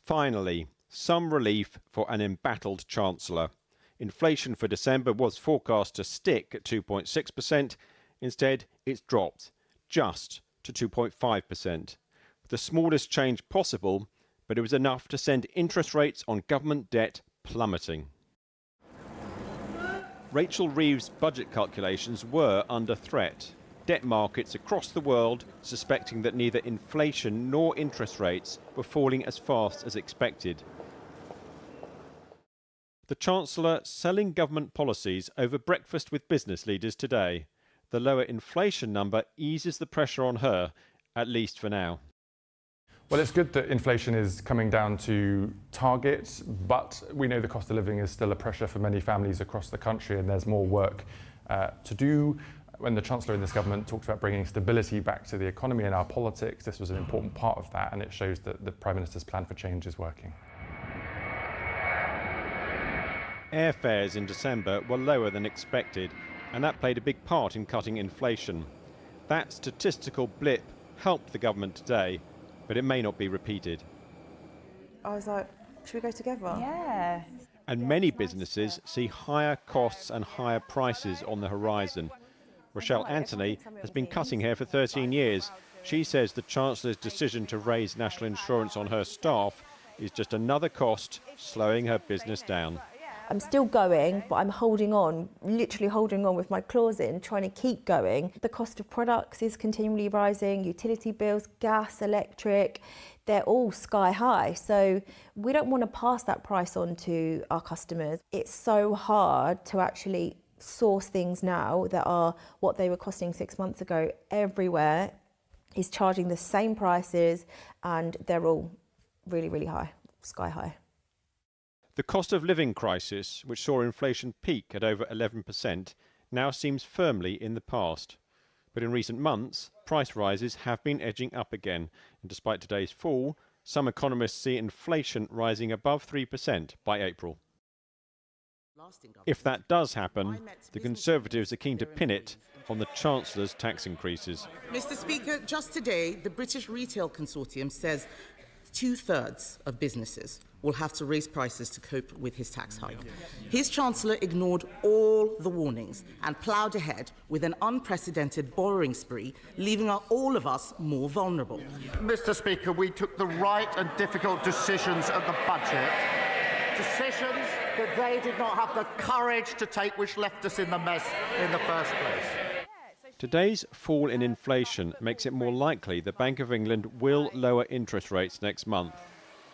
Finally, some relief for an embattled Chancellor. Inflation for December was forecast to stick at 2.6%. Instead, it's dropped just to 2.5%. The smallest change possible, but it was enough to send interest rates on government debt plummeting. Rachel Reeves' budget calculations were under threat. Debt markets across the world suspecting that neither inflation nor interest rates were falling as fast as expected. The Chancellor selling government policies over breakfast with business leaders today. The lower inflation number eases the pressure on her, at least for now. Well, it's good that inflation is coming down to target, but we know the cost of living is still a pressure for many families across the country, and there's more work to do. When the Chancellor in this government talked about bringing stability back to the economy and our politics, this was an important part of that, and it shows that the Prime Minister's plan for change is working. Airfares in December were lower than expected, and that played a big part in cutting inflation. That statistical blip helped the government today, but it may not be repeated. I was like, should we go together? Yeah. And many businesses see higher costs and higher prices on the horizon. Rochelle Anthony has been cutting hair for 13 years. She says the Chancellor's decision to raise national insurance on her staff is just another cost, slowing her business down. I'm still going, but I'm holding on, literally holding on with my claws in, trying to keep going. The cost of products is continually rising, utility bills, gas, electric, they're all sky high. So we don't want to pass that price on to our customers. It's so hard to actually source things now that are what they were costing 6 months ago. Everywhere is charging the same prices and they're all really, really high, sky high. The cost of living crisis, which saw inflation peak at over 11%, now seems firmly in the past. But in recent months, price rises have been edging up again, and despite today's fall, some economists see inflation rising above 3% by April. If that does happen, the Conservatives are keen to pin it on the Chancellor's tax increases. Mr. Speaker, just today, the British Retail Consortium says 2/3 of businesses will have to raise prices to cope with his tax hike. His Chancellor ignored all the warnings and ploughed ahead with an unprecedented borrowing spree, leaving all of us more vulnerable. Mr. Speaker, we took the right and difficult decisions at the budget. Decisions that they did not have the courage to take, which left us in the mess in the first place. Today's fall in inflation makes it more likely the Bank of England will lower interest rates next month.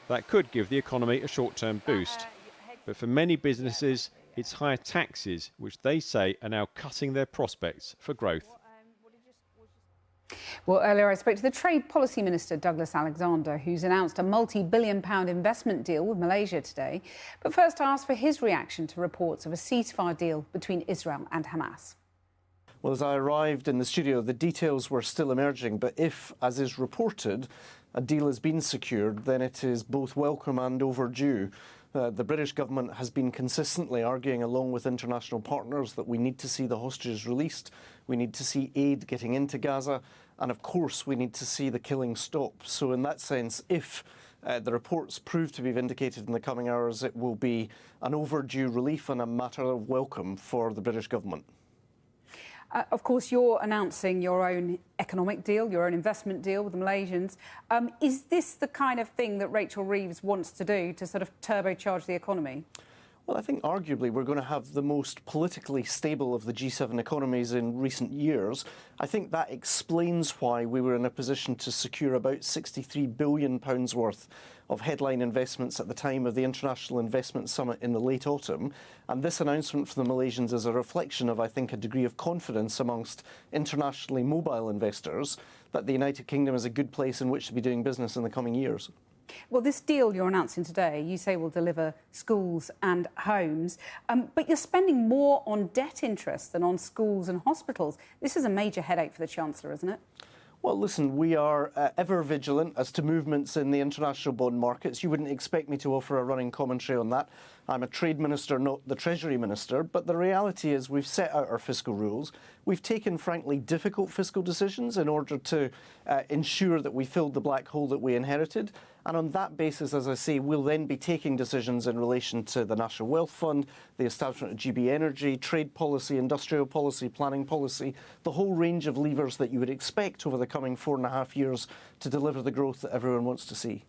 That could give the economy a short-term boost. But for many businesses, it's higher taxes, which they say are now cutting their prospects for growth. Well, earlier I spoke to the Trade Policy Minister, Douglas Alexander, who's announced a multi-billion-pound investment deal with Malaysia today. But first I asked for his reaction to reports of a ceasefire deal between Israel and Hamas. Well, as I arrived in the studio, the details were still emerging, but if, as is reported, a deal has been secured, then it is both welcome and overdue. The British government has been consistently arguing, along with international partners, that we need to see the hostages released, we need to see aid getting into Gaza, and of course we need to see the killing stop. So in that sense, if the reports prove to be vindicated in the coming hours, it will be an overdue relief and a matter of welcome for the British government. Of course, you're announcing your own economic deal, your own investment deal with the Malaysians. Is this the kind of thing that Rachel Reeves wants to do to sort of turbocharge the economy? Well, I think arguably we're going to have the most politically stable of the G7 economies in recent years. I think that explains why we were in a position to secure about £63 billion worth of headline investments at the time of the International Investment Summit in the late autumn. And this announcement from the Malaysians is a reflection of, I think, a degree of confidence amongst internationally mobile investors that the United Kingdom is a good place in which to be doing business in the coming years. Well, this deal you're announcing today, you say will deliver schools and homes, but you're spending more on debt interest than on schools and hospitals. This is a major headache for the Chancellor, isn't it? Well, listen, we are ever vigilant as to movements in the international bond markets. You wouldn't expect me to offer a running commentary on that. I'm a trade minister, not the Treasury Minister. But the reality is we've set out our fiscal rules. We've taken, frankly, difficult fiscal decisions in order to ensure that we filled the black hole that we inherited. And on that basis, as I say, we'll then be taking decisions in relation to the National Wealth Fund, the establishment of GB Energy, trade policy, industrial policy, planning policy, the whole range of levers that you would expect over the coming 4.5 years to deliver the growth that everyone wants to see.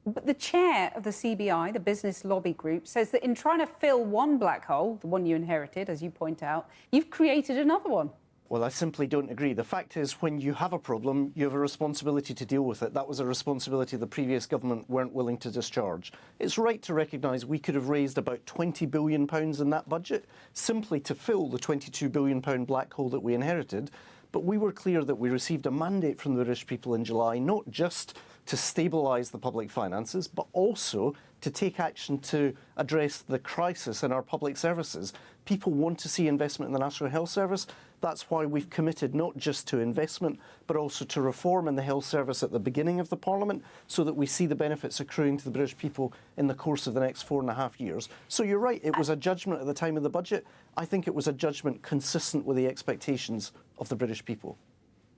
But the chair of the CBI, the business lobby group, says that in trying to fill one black hole, the one you inherited, as you point out, you've created another one. Well, I simply don't agree. The fact is, when you have a problem, you have a responsibility to deal with it. That was a responsibility the previous government weren't willing to discharge. It's right to recognise we could have raised about £20 billion in that budget simply to fill the £22 billion black hole that we inherited. But we were clear that we received a mandate from the British people in July, not just to stabilise the public finances, but also to take action to address the crisis in our public services. People want to see investment in the National Health Service. That's why we've committed not just to investment, but also to reform in the health service at the beginning of the Parliament, so that we see the benefits accruing to the British people in the course of the next 4.5 years. So you're right, it was a judgment at the time of the budget. I think it was a judgment consistent with the expectations of the British people.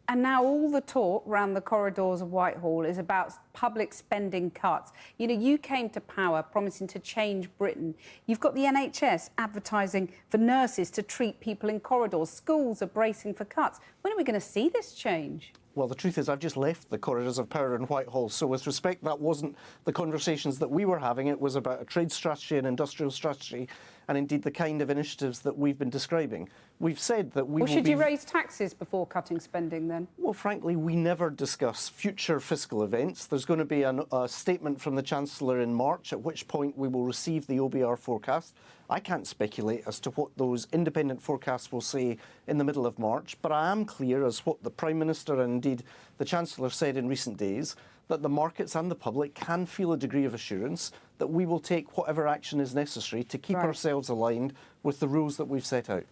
And now all the talk around the corridors of Whitehall is about public spending cuts. You know, you came to power promising to change Britain. You've got the NHS advertising for nurses to treat people in corridors. Schools are bracing for cuts. When are we going to see this change? Well, the truth is I've just left the corridors of power in Whitehall, so with respect, that wasn't the conversations that we were having. It was about a trade strategy and industrial strategy, and indeed the kind of initiatives that we've been describing. We've said that we will should you raise taxes before cutting spending then? Well, frankly, we never discuss future fiscal events. There's going to be a statement from the Chancellor in March, at which point we will receive the OBR forecast. I can't speculate as to what those independent forecasts will say in the middle of March, but I am clear as what the Prime Minister and indeed the Chancellor said in recent days, that the markets and the public can feel a degree of assurance that we will take whatever action is necessary to keep ourselves aligned with the rules that we've set out.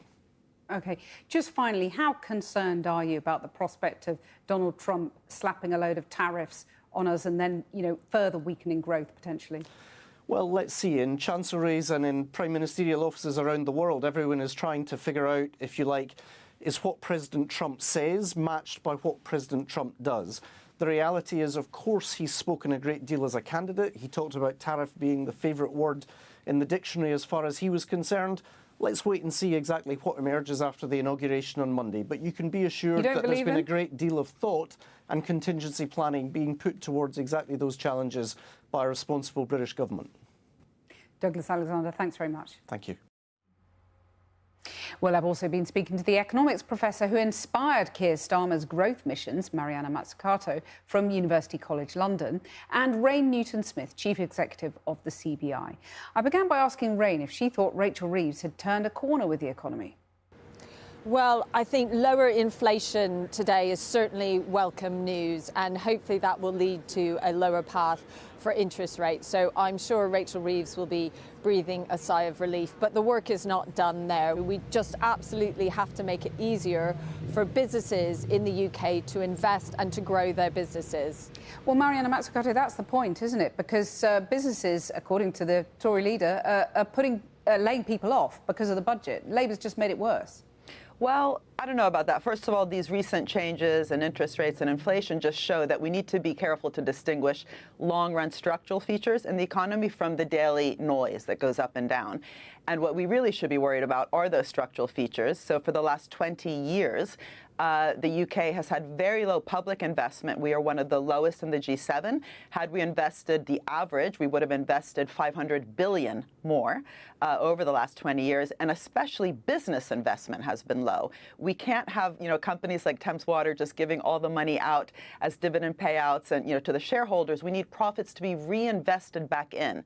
OK. Just finally, how concerned are you about the prospect of Donald Trump slapping a load of tariffs on us and then, you know, further weakening growth potentially? Well, let's see. In chancelleries and in prime ministerial offices around the world, everyone is trying to figure out, if you like, is what President Trump says matched by what President Trump does. The reality is, of course, he's spoken a great deal as a candidate. He talked about tariff being the favourite word in the dictionary as far as he was concerned. Let's wait and see exactly what emerges after the inauguration on Monday. But you can be assured that there's been a great deal of thought and contingency planning being put towards exactly those challenges by a responsible British government. Douglas Alexander, thanks very much. Thank you. Well, I've also been speaking to the economics professor who inspired Keir Starmer's growth missions, Mariana Mazzucato from University College London, and Rain Newton-Smith, chief executive of the CBI. I began by asking Rain if she thought Rachel Reeves had turned a corner with the economy. Well, I think lower inflation today is certainly welcome news, and hopefully that will lead to a lower path for interest rates. So I'm sure Rachel Reeves will be breathing a sigh of relief, but the work is not done there. We just absolutely have to make it easier for businesses in the UK to invest and to grow their businesses. Well, Mariana Mazzucato, that's the point, isn't it? Because businesses, according to the Tory leader, are laying people off because of the budget. Labour's just made it worse. Well, I don't know about that. First of all, these recent changes in interest rates and inflation just show that we need to be careful to distinguish long-run structural features in the economy from the daily noise that goes up and down. And what we really should be worried about are those structural features. So for the last 20 years, the UK has had very low public investment. We are one of the lowest in the G7. Had we invested the average, we would have invested 500 billion more over the last 20 years, and especially business investment has been low. We can't have, companies like Thames Water just giving all the money out as dividend payouts and, to the shareholders. We need profits to be reinvested back in.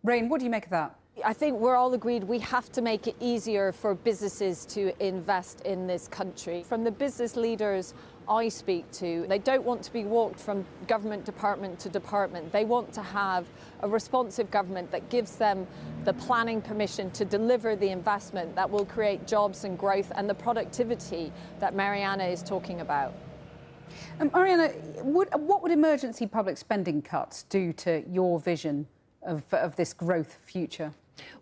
Rain, what do you make of that? I think we're all agreed we have to make it easier for businesses to invest in this country. From the business leaders I speak to, they don't want to be walked from government department to department. They want to have a responsive government that gives them the planning permission to deliver the investment that will create jobs and growth and the productivity that Mariana is talking about. Mariana, what would emergency public spending cuts do to your vision of this growth future?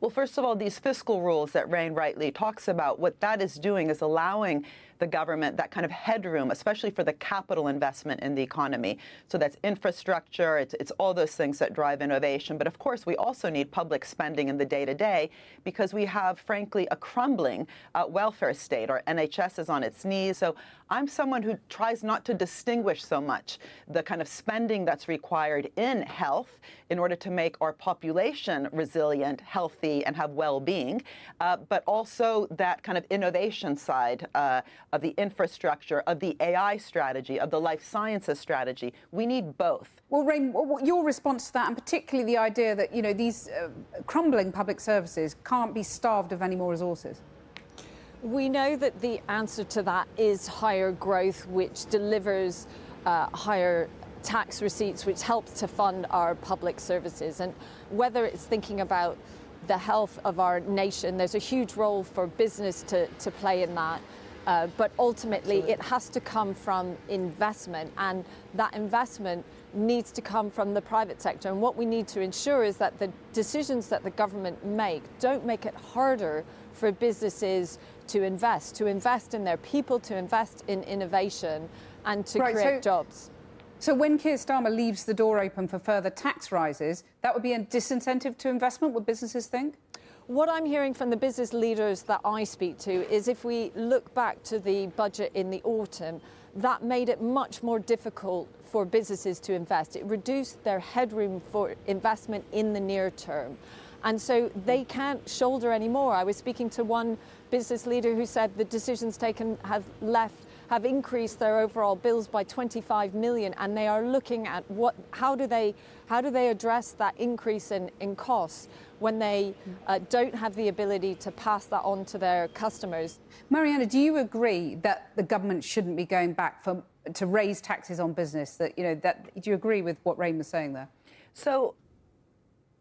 Well, first of all, these fiscal rules that Rain rightly talks about, what that is doing is allowing the government that kind of headroom, especially for the capital investment in the economy. So that's infrastructure, it's all those things that drive innovation. But of course, we also need public spending in the day-to-day because we have, frankly, a crumbling welfare state. Our NHS is on its knees. So I'm someone who tries not to distinguish so much the kind of spending that's required in health in order to make our population resilient, healthy, and have well-being, but also that kind of innovation side of the infrastructure, of the AI strategy, of the life sciences strategy. We need both. Well, Rain, your response to that, and particularly the idea that, these crumbling public services can't be starved of any more resources? We know that the answer to that is higher growth, which delivers higher tax receipts, which helps to fund our public services. And whether it's thinking about the health of our nation, there's a huge role for business to play in that. But ultimately, it has to come from investment, and that investment needs to come from the private sector. And what we need to ensure is that the decisions that the government don't make it harder for businesses to invest in their people, to invest in innovation, and to create jobs. So when Keir Starmer leaves the door open for further tax rises, that would be a disincentive to investment, would businesses think? What I'm hearing from the business leaders that I speak to is if we look back to the budget in the autumn, that made it much more difficult for businesses to invest. It reduced their headroom for investment in the near term. And so they can't shoulder anymore. I was speaking to one business leader who said the decisions taken have increased their overall bills by 25 million, and they are looking at how do they address that increase in costs when they don't have the ability to pass that on to their customers. Mariana, do you agree that the government shouldn't be going back to raise taxes on business? Do you agree with what Rain was saying there? So,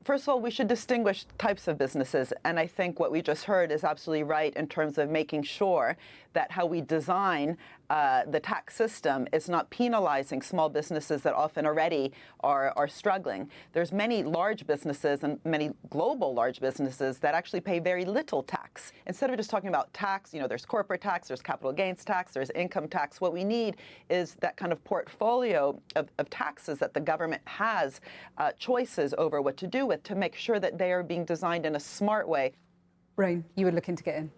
first of all, we should distinguish types of businesses, and I think what we just heard is absolutely right in terms of making sure that how we design the tax system is not penalizing small businesses that often already are struggling. There's many large businesses and many global large businesses that actually pay very little tax. Instead of just talking about tax, there's corporate tax, there's capital gains tax, there's income tax. What we need is that kind of portfolio of taxes that the government has choices over what to do with to make sure that they are being designed in a smart way. Rain, you were looking to get in.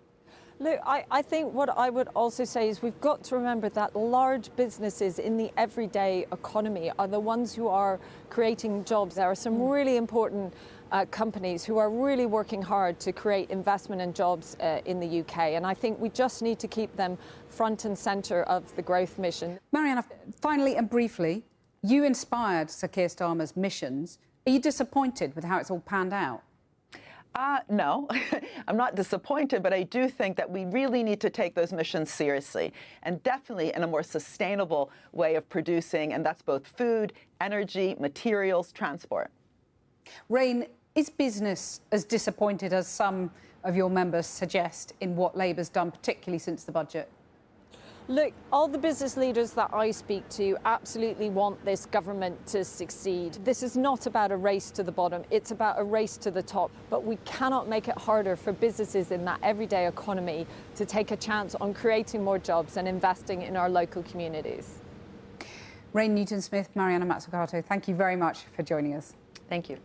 Look, I think what I would also say is we've got to remember that large businesses in the everyday economy are the ones who are creating jobs. There are some really important companies who are really working hard to create investment and jobs in the UK. And I think we just need to keep them front and centre of the growth mission. Mariana, finally and briefly, you inspired Sir Keir Starmer's missions. Are you disappointed with how it's all panned out? No, I'm not disappointed, but I do think that we really need to take those missions seriously, and definitely in a more sustainable way of producing, and that's both food, energy, materials, transport. Rain, is business as disappointed as some of your members suggest in what Labour's done, particularly since the budget? Look, all the business leaders that I speak to absolutely want this government to succeed. This is not about a race to the bottom, it's about a race to the top. But we cannot make it harder for businesses in that everyday economy to take a chance on creating more jobs and investing in our local communities. Rain Newton-Smith, Mariana Mazzucato, thank you very much for joining us. Thank you.